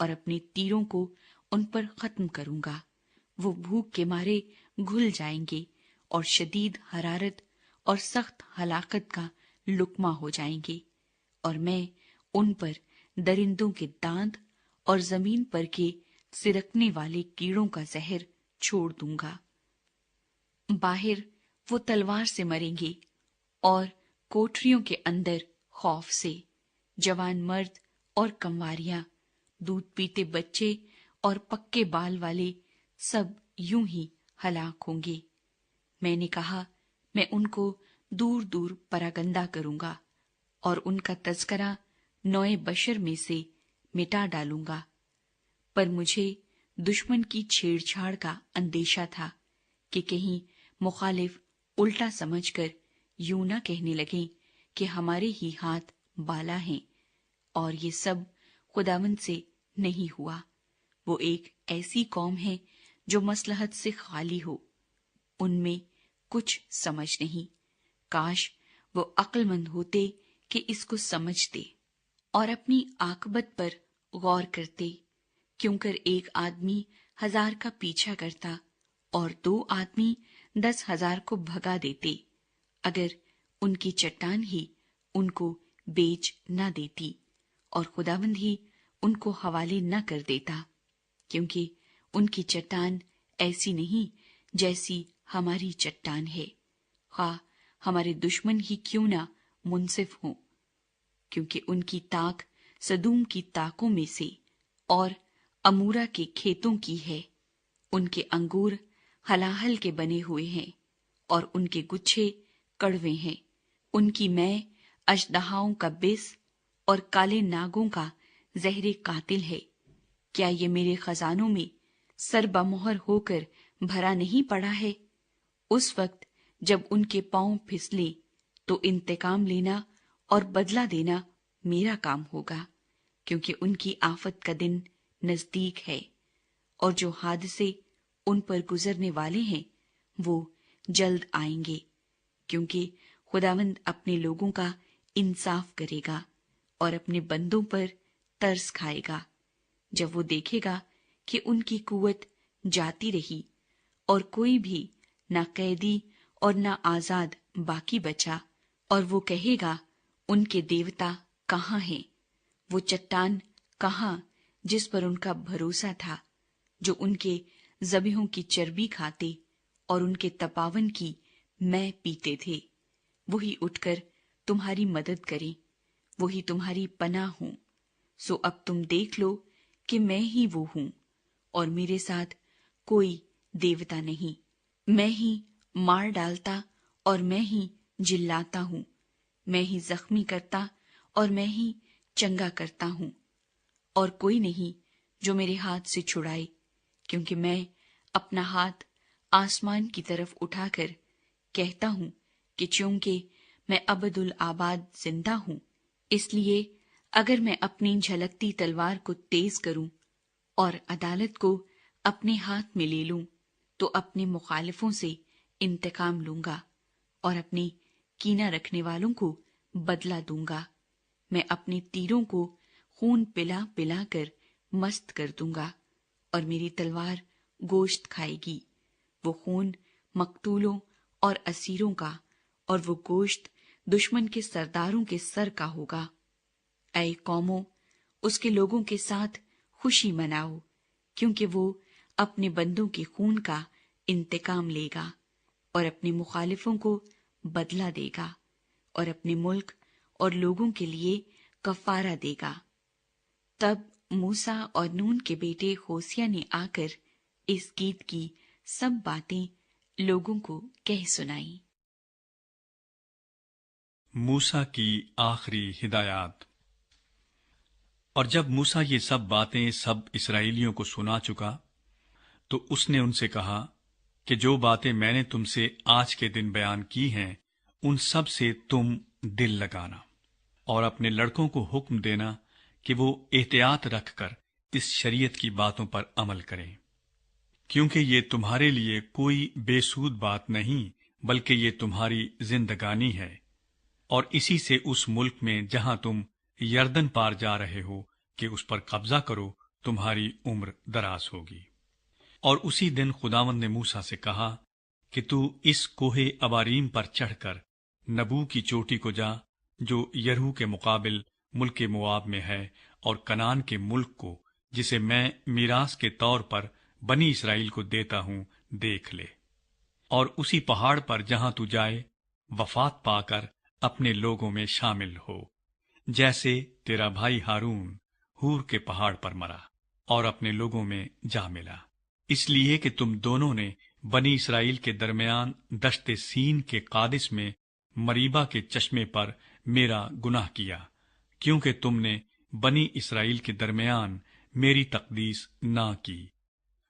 اور اپنے تیروں کو ان پر ختم کروں گا۔ وہ بھوک کے مارے گھل جائیں گے اور شدید حرارت اور سخت ہلاکت کا لقمہ ہو جائیں گے، اور میں ان پر درندوں کے دانت اور زمین پر کے سرکنے والے کیڑوں کا زہر چھوڑ دوں گا۔ باہر وہ تلوار سے مریں گے اور کوٹریوں کے اندر خوف سے، جوان مرد اور کنواریاں، دودھ پیتے بچے اور پکے بال والے سب یوں ہی ہلاک ہوں گے۔ میں نے کہا میں ان کو دور دور پراگندہ کروں گا اور ان کا تذکرہ نوع بشر میں سے مٹا ڈالوں گا۔ پر مجھے دشمن کی چھیڑ چھاڑ کا اندیشہ تھا کہ کہیں مخالف الٹا سمجھ کر یوں نہ کہنے لگیں کہ ہمارے ہی ہاتھ بالا ہیں، اور یہ سب خداوند سے نہیں ہوا۔ وہ ایک ایسی قوم ہے جو مصلحت سے خالی ہو، ان میں کچھ سمجھ نہیں۔ کاش وہ عقل مند ہوتے کہ اس کو سمجھتے اور اپنی عاقبت پر غور کرتے، کیوں کر ایک آدمی 1000 کا پیچھا کرتا اور 2 آدمی 10,000 کو بھگا دیتے، اگر ان کی چٹان ہی ان کو بیچ نہ دیتی اور خداوند ہی ان کو حوالے نہ کر دیتا، کیونکہ ان کی چٹان ایسی نہیں جیسی ہماری چٹان ہے، خواہ ہمارے دشمن ہی کیوں نہ منصف ہوں، کیونکہ ان کی تاک سدوم کی تاکوں میں سے اور امورا کے کھیتوں کی ہے۔ ان کے انگور ہلاہل کے بنے ہوئے ہیں اور ان کے گچھے کڑوے ہیں۔ ان کی میں اژدہاؤں کا بس اور کالے ناگوں کا زہر قاتل ہے۔ کیا یہ میرے خزانوں میں سر بمہر ہو کر بھرا نہیں پڑا ہے؟ اس وقت جب ان کے پاؤں پھسلے تو انتقام لینا اور بدلہ دینا میرا کام ہوگا، کیونکہ ان کی آفت کا دن نزدیک ہے، اور جو حادثے ان پر گزرنے والے ہیں وہ جلد آئیں گے، کیونکہ خداوند اپنے لوگوں کا انصاف کرے گا اور اپنے بندوں پر ترس کھائے گا، جب وہ دیکھے گا کہ ان کی قوت جاتی رہی اور کوئی بھی نہ قیدی اور نہ آزاد باقی بچا، اور وہ کہے گا ان کے دیوتا کہاں ہیں، وہ چٹان کہاں جس پر ان کا بھروسہ تھا، جو ان کے ذبیحوں کی چربی کھاتے اور ان کے تپاون کی میں پیتے تھے۔ وہی اٹھ کر تمہاری مدد کریں، وہی تمہاری پناہ ہوں۔ سو اب تم دیکھ لو کہ میں ہی وہ ہوں، اور میرے ساتھ کوئی دیوتا نہیں۔ میں ہی مار ڈالتا اور میں ہی جلاتا ہوں، میں ہی زخمی کرتا اور میں ہی چنگا کرتا ہوں، اور کوئی نہیں جو میرے ہاتھ سے چھڑائے، کیونکہ میں اپنا ہاتھ آسمان کی طرف اٹھا کر کہتا ہوں کہ چونکہ میں ابد الآباد زندہ ہوں، اس لیے اگر میں اپنی جھلکتی تلوار کو تیز کروں اور عدالت کو اپنے ہاتھ میں لے لوں، تو اپنے مخالفوں سے انتقام لوں گا اور اپنے کینہ رکھنے والوں کو بدلہ دوں گا۔ میں اپنے تیروں کو خون پلا پلا کر مست کر دوں گا، اور میری تلوار گوشت کھائے گی، وہ خون مقتولوں اور اسیروں کا، اور وہ گوشت دشمن کے سرداروں کے سر کا ہوگا۔ اے قوموں، اس کے لوگوں کے ساتھ خوشی مناؤ، کیونکہ وہ اپنے بندوں کے خون کا انتقام لے گا اور اپنے مخالفوں کو بدلہ دے گا، اور اپنے ملک اور لوگوں کے لیے کفارہ دے گا۔ تب موسیٰ اور نون کے بیٹے ہوسیہ نے آ کر اس گیت کی سب باتیں لوگوں کو کہہ سنائیں۔ موسیٰ کی آخری ہدایات۔ اور جب موسیٰ یہ سب باتیں سب اسرائیلیوں کو سنا چکا تو اس نے ان سے کہا کہ جو باتیں میں نے تم سے آج کے دن بیان کی ہیں ان سب سے تم دل لگانا، اور اپنے لڑکوں کو حکم دینا کہ وہ احتیاط رکھ کر اس شریعت کی باتوں پر عمل کریں، کیونکہ یہ تمہارے لیے کوئی بے سود بات نہیں، بلکہ یہ تمہاری زندگانی ہے، اور اسی سے اس ملک میں جہاں تم یردن پار جا رہے ہو کہ اس پر قبضہ کرو تمہاری عمر دراز ہوگی۔ اور اسی دن خداوند نے موسیٰ سے کہا کہ تو اس کوہ اباریم پر چڑھ کر نبو کی چوٹی کو جا، جو یرہو کے مقابل ملک مواب میں ہے، اور کنعان کے ملک کو، جسے میں میراث کے طور پر بنی اسرائیل کو دیتا ہوں، دیکھ لے۔ اور اسی پہاڑ پر جہاں تو جائے، وفات پا کر اپنے لوگوں میں شامل ہو، جیسے تیرا بھائی ہارون ہور کے پہاڑ پر مرا اور اپنے لوگوں میں جا ملا، اس لیے کہ تم دونوں نے بنی اسرائیل کے درمیان دشت سین کے قادس میں مریبا کے چشمے پر میرا گناہ کیا، کیونکہ تم نے بنی اسرائیل کے درمیان میری تقدیس نہ کی۔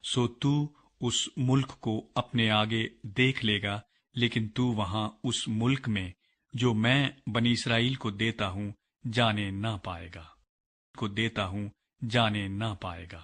سو تو اس ملک کو اپنے آگے دیکھ لے گا، لیکن تو وہاں اس ملک میں جو میں بنی اسرائیل کو دیتا ہوں جانے نہ پائے گا۔